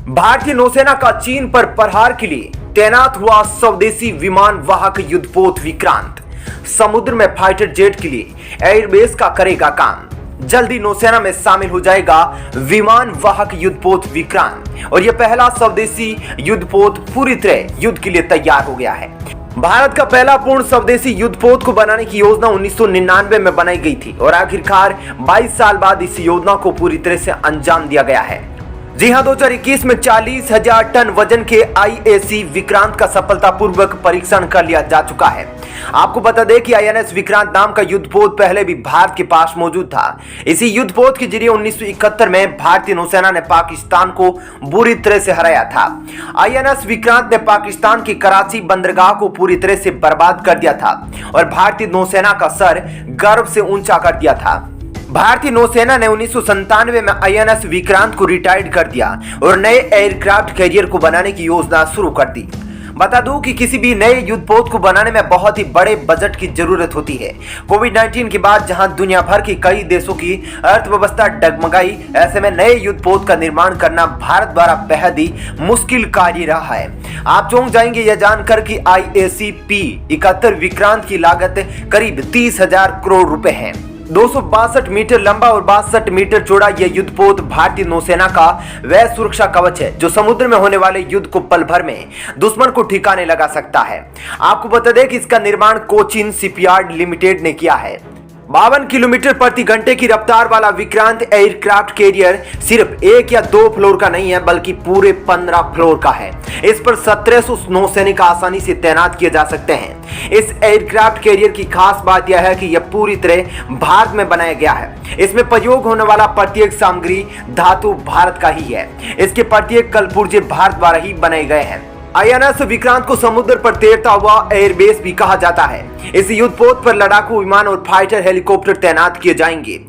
भारतीय नौसेना का चीन पर प्रहार के लिए तैनात हुआ स्वदेशी विमान वाहक युद्धपोत विक्रांत समुद्र में फाइटर जेट के लिए एयरबेस का करेगा काम। जल्दी नौसेना में शामिल हो जाएगा विमान वाहक युद्धपोत विक्रांत और यह पहला स्वदेशी युद्धपोत पूरी तरह युद्ध के लिए तैयार हो गया है। भारत का पहला पूर्ण स्वदेशी युद्धपोत को बनाने की योजना 1999 में बनाई गई थी और आखिरकार 22 साल बाद इस योजना को पूरी तरह से अंजाम दिया गया है। जी हां, 2021 में 40,000 टन वजन के IAC विक्रांत का सफलतापूर्वक परीक्षण कर लिया जा चुका है। आपको बता दें कि INS विक्रांत नाम का युद्धपोत पहले भी भारत के पास मौजूद था। इसी युद्धपोत के जरिए 1971 में भारतीय नौसेना ने पाकिस्तान को बुरी तरह से हराया था। INS विक्रांत ने पाकिस्तान की कराची बंदरगाह को पूरी तरह से बर्बाद कर दिया था और भारतीय नौसेना का सर गर्व से ऊंचा कर दिया था। भारतीय नौसेना ने 1997 में INS विक्रांत को रिटायर्ड कर दिया और नए एयरक्राफ्ट कैरियर को बनाने की योजना शुरू कर दी। बता दूं कि किसी भी नए युद्धपोत को बनाने में बहुत ही बड़े बजट की जरूरत होती है। कोविड-19 के बाद जहां दुनिया भर के कई देशों की अर्थव्यवस्था डगमगाई, ऐसे में नए युद्धपोत का निर्माण करना भारत द्वारा बेहद ही मुश्किल कार्य रहा है। आप चौंक जाएंगे यह जानकर कि IAC P-71 विक्रांत की लागत करीब 30,000 करोड़ रुपए है। 262 मीटर लंबा और 62 मीटर चौड़ा यह युद्धपोत भारतीय नौसेना का वह सुरक्षा कवच है जो समुद्र में होने वाले युद्ध को पल भर में दुश्मन को ठिकाने लगा सकता है। आपको बता दें कि इसका निर्माण कोचिन शिपयार्ड लिमिटेड ने किया है। 52 किलोमीटर प्रति घंटे की रफ्तार वाला विक्रांत एयरक्राफ्ट कैरियर सिर्फ 1 या 2 फ्लोर का नहीं है बल्कि पूरे 15 फ्लोर का है। इस पर 1700 नौसैनिक आसानी से तैनात किए जा सकते हैं। इस एयरक्राफ्ट कैरियर की खास बात यह है कि यह पूरी तरह भारत में बनाया गया है। इसमें प्रयोग होने वाला प्रत्येक सामग्री धातु भारत का ही है। इसके प्रत्येक कलपुर्जे भारत द्वारा ही बनाए गए हैं। INS विक्रांत को समुद्र पर तैरता हुआ एयरबेस भी कहा जाता है। इस युद्धपोत पर लड़ाकू विमान और फाइटर हेलीकॉप्टर तैनात किए जाएंगे।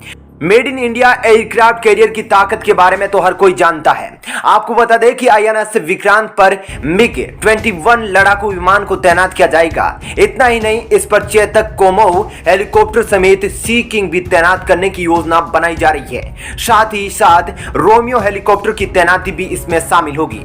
Made in India aircraft carrier की ताकत के बारे में तो हर कोई जानता है। आपको बता दें कि INS विक्रांत पर MiG-21 लड़ाकू विमान को तैनात किया जाएगा। इतना ही नहीं, इस पर चेतक कोमोव हेलीकॉप्टर समेत सी किंग भी तैनात करने की योजना बनाई जा रही है। साथ ही साथ रोमियो हेलीकॉप्टर की तैनाती भी इसमें शामिल होगी।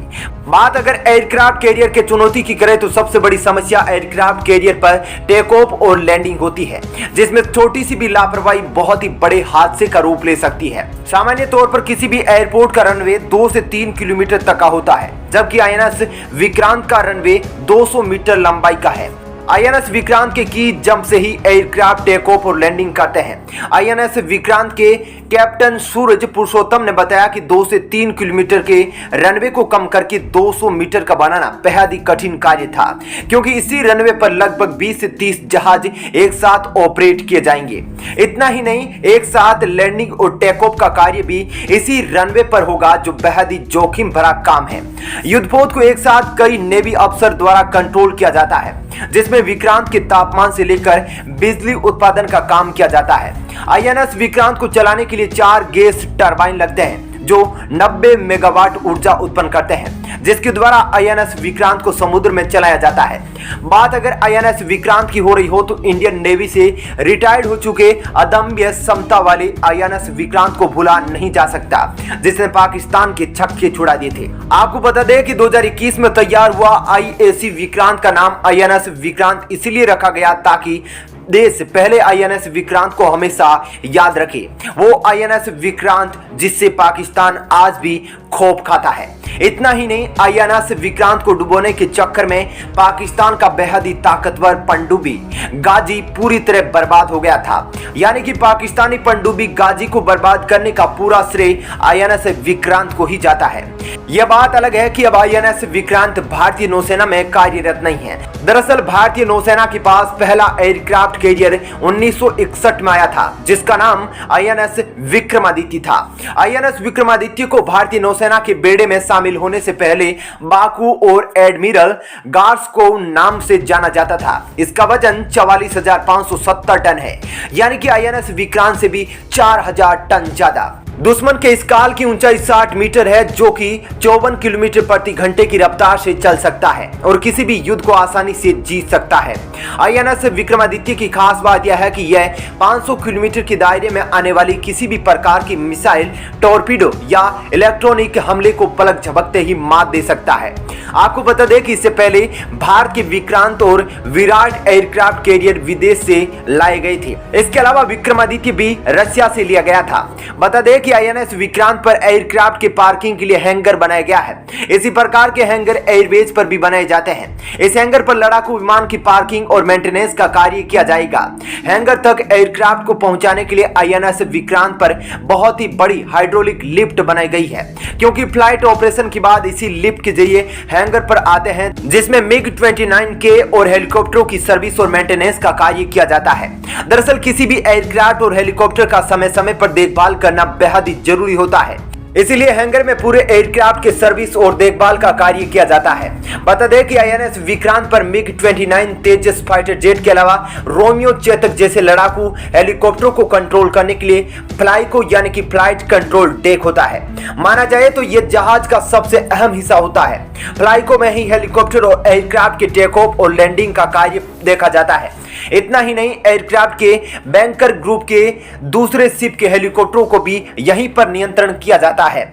बात अगर एयरक्राफ्ट कैरियर के चुनौती की करें तो सबसे बड़ी समस्या एयरक्राफ्ट कैरियर पर टेक ऑफ और लैंडिंग होती है, जिसमें छोटी सी भी लापरवाही बहुत ही बड़े हादसे का रूप ले सकती है। सामान्य तौर पर किसी भी एयरपोर्ट का रनवे 2 से 3 किलोमीटर तक का होता है, जबकि INS विक्रांत का रनवे 200 मीटर लंबाई का है। INS विक्रांत के की जंप से ही एयरक्राफ्ट टेक ऑफ और लैंडिंग करते हैं। INS विक्रांत के कैप्टन सूरज पुरुषोत्तम ने बताया कि 2 से 3 किलोमीटर के रनवे को कम करके 200 मीटर का बनाना बेहद ही कठिन कार्य था, क्योंकि इसी रनवे पर लगभग 20 से 30 जहाज एक साथ ऑपरेट किए जाएंगे। इतना ही नहीं, एक साथ लैंडिंग और टेक ऑफ का कार्य भी इसी रनवे पर होगा, जो बेहद ही जोखिम भरा काम है। युद्धपोत को एक साथ कई नेवी अफसर द्वारा कंट्रोल किया जाता है, जिसमें विक्रांत के तापमान से लेकर बिजली उत्पादन का काम किया जाता है। INS विक्रांत को चलाने के लिए 4 गैस टरबाइन लगते हैं जो 90 मेगावाट ऊर्जा उत्पन्न करते हैं, जिसके द्वारा INS विक्रांत को समुद्र में चलाया जाता है। बात अगर INS विक्रांत की हो रही हो तो इंडियन नेवी से रिटायर्ड हो चुके अदम्य क्षमता वाले INS विक्रांत को भूला नहीं जा सकता, जिसने पाकिस्तान के छक्के छुड़ा दिए थे। आपको बता दें कि 2021 में तैयार हुआ IAC विक्रांत का नाम INS विक्रांत इसलिए रखा गया ताकि देश पहले INS विक्रांत को हमेशा याद रखे, वो INS विक्रांत जिससे पाकिस्तान आज भी खौफ खाता है। इतना ही नहीं, INS विक्रांत को डुबोने के चक्कर में पाकिस्तान का बेहद ही ताकतवर पनडुब्बी गाजी पूरी तरह बर्बाद हो गया था। यानी कि पाकिस्तानी पनडुब्बी गाजी को बर्बाद करने का पूरा श्रेय INS विक्रांत को ही जाता है। यह बात अलग है कि अब INS विक्रांत भारतीय नौसेना में कार्यरत नहीं है। दरअसल भारतीय नौसेना के पास पहला एयरक्राफ्ट कैरियर 1961 में आया था, जिसका नाम INS विक्रमादित्य था। INS विक्रमादित्य को भारतीय नौसेना के बेड़े में शामिल होने से पहले बाकू और एडमिरल गार्स्कोव नाम से जाना जाता था। इसका वजन 44,570 टन है, यानी कि INS विक्रांत से भी 4,000 टन ज्यादा। दुश्मन के इस काल की ऊंचाई 60 मीटर है, जो कि 54 किलोमीटर प्रति घंटे की रफ्तार से चल सकता है और किसी भी युद्ध को आसानी से जीत सकता है। आईएनएस विक्रमादित्य की खास बात यह है कि यह 500 किलोमीटर के दायरे में आने वाली किसी भी प्रकार की मिसाइल, टॉर्पीडो या इलेक्ट्रॉनिक हमले को पलक झपकते ही मात दे सकता है। आपको बता दें कि इससे पहले भारत के विक्रांत और विराट एयरक्राफ्ट कैरियर विदेश से लाए गए थे। इसके अलावा विक्रमादित्य भी रशिया से लिया गया था। बता दें कि आईएनएस विक्रांत पर एयरक्राफ्ट के पार्किंग के लिए हैंगर बनाया गया है। इसी प्रकार के हैंगर एयरबेस पर भी बनाए जाते हैं। इस हैंगर पर लड़ाकू विमान की पार्किंग और मेंटेनेंस का कार्य किया जाएगा। हैंगर तक एयरक्राफ्ट को पहुंचाने के लिए आईएनएस विक्रांत पर बहुत ही बड़ी हाइड्रोलिक लिफ्ट बनाई गई है, क्योंकि फ्लाइट ऑपरेशन के बाद इसी लिफ्ट के जरिए हैंगर पर आते हैं, जिसमें MiG-29K और हेलीकॉप्टरों की सर्विस और मेंटेनेंस का कार्य किया जाता है। दरअसल किसी भी एयरक्राफ्ट और हेलीकॉप्टर का समय समय पर देखभाल करना बेहद ही जरूरी होता है, इसीलिए हैंगर में पूरे एयरक्राफ्ट के सर्विस और देखभाल का कार्य किया जाता है। बता दें कि आईएनएस विक्रांत पर MiG-29 तेजस फाइटर जेट के अलावा रोमियो चेतक जैसे लड़ाकू हेलीकॉप्टरों को कंट्रोल करने के लिए फ्लाइको यानी कि फ्लाइट कंट्रोल डेक होता है। माना जाए तो यह जहाज का सबसे अहम हिस्सा होता है। फ्लाइको में ही हेलीकॉप्टर और एयरक्राफ्ट के टेक ऑफ और लैंडिंग का कार्य देखा जाता है। इतना ही नहीं, एयरक्राफ्ट के बैंकर ग्रुप के दूसरे शिप के हेलीकॉप्टरों को भी यहीं पर नियंत्रण किया जाता है।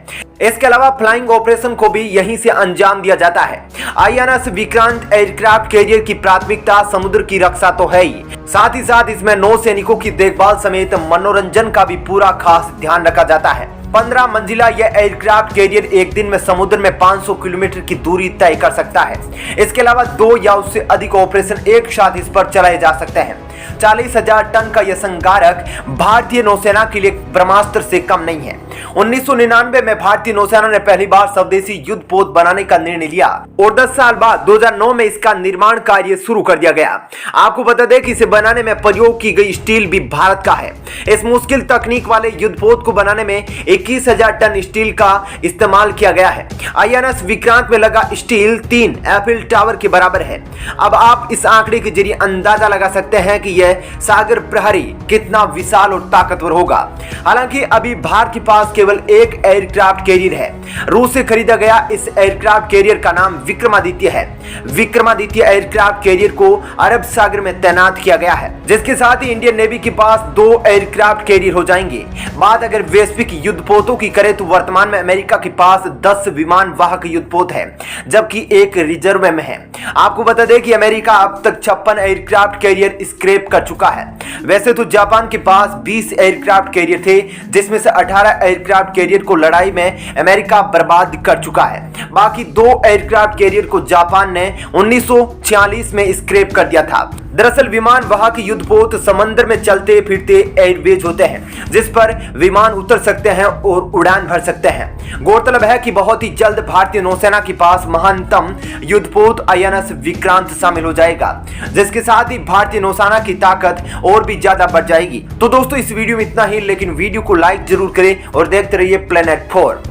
इसके अलावा फ्लाइंग ऑपरेशन को भी यहीं से अंजाम दिया जाता है। आईएनएस विक्रांत एयरक्राफ्ट कैरियर की प्राथमिकता समुद्र की रक्षा तो है ही, साथ ही साथ इसमें नौसैनिकों की देखभाल समेत मनोरंजन का भी पूरा खास ध्यान रखा जाता है। 15 मंजिला यह एयरक्राफ्ट कैरियर एक दिन में समुद्र में 500 किलोमीटर की दूरी तय कर सकता है। इसके अलावा 2 या उससे अधिक ऑपरेशन एक साथ इस पर चलाए जा सकते हैं। 40,000 टन का यह संगारक भारतीय नौसेना के लिए ब्रह्मास्त्र से कम नहीं है। 1999 में भारतीय नौसेना ने पहली बार स्वदेशी युद्धपोत बनाने का निर्णय लिया और 10 साल बाद 2009 में इसका निर्माण कार्य शुरू कर दिया गया। आपको बता दें कि इसे बनाने में प्रयोग की गई स्टील भी भारत का है। इस मुश्किल तकनीक वाले युद्धपोत को बनाने में 21,000 टन स्टील का इस्तेमाल किया गया है। आईएनएस विक्रांत में लगा स्टील 3 एफिल टावर के बराबर है। अब आप इस आंकड़े के जरिए अंदाजा लगा सकते हैं कि यह सागर प्रहरी कितना विशाल और ताकतवर होगा। हालांकि अभी भारत के पास केवल एक एयरक्राफ्ट कैरियर है। रूस से खरीदा गया इस एयरक्राफ्ट कैरियर का नाम विक्रमादित्य है। विक्रमादित्य एयरक्राफ्ट कैरियर को अरब सागर में तैनात किया गया है, जिसके साथ ही इंडियन नेवी के पास 2 एयरक्राफ्ट कैरियर हो जाएंगे। बात अगर वैश्विक युद्धपोतों की करें तो वर्तमान में अमेरिका के पास 10 विमान वाहक युद्धपोत है, जबकि एक रिजर्व में है। आपको बता दें कि अमेरिका अब तक 56 एयरक्राफ्ट कैरियर स्क्रैप कर चुका है। वैसे तो जापान के पास 20 एयरक्राफ्ट कैरियर थे, जिसमें से 18 एयरक्राफ्ट कैरियर को लड़ाई में अमेरिका बर्बाद कर चुका है। बाकी 2 एयरक्राफ्ट कैरियर को जापान ने 1946 में स्क्रैप कर दिया था। दरअसल विमान वाहक युद्धपोत समंदर में चलते फिरते एयरबेज होते हैं, जिस पर विमान उतर सकते हैं और उड़ान भर सकते हैं। गौरतलब है कि बहुत ही जल्द भारतीय नौसेना के पास महानतम युद्धपोत आईएनएस विक्रांत शामिल हो जाएगा, जिसके साथ ही भारतीय नौसेना की ताकत और भी ज्यादा बढ़ जाएगी। तो दोस्तों, इस वीडियो में इतना ही, लेकिन वीडियो को लाइक जरूर करें और देखते रहिए प्लेनेट 4।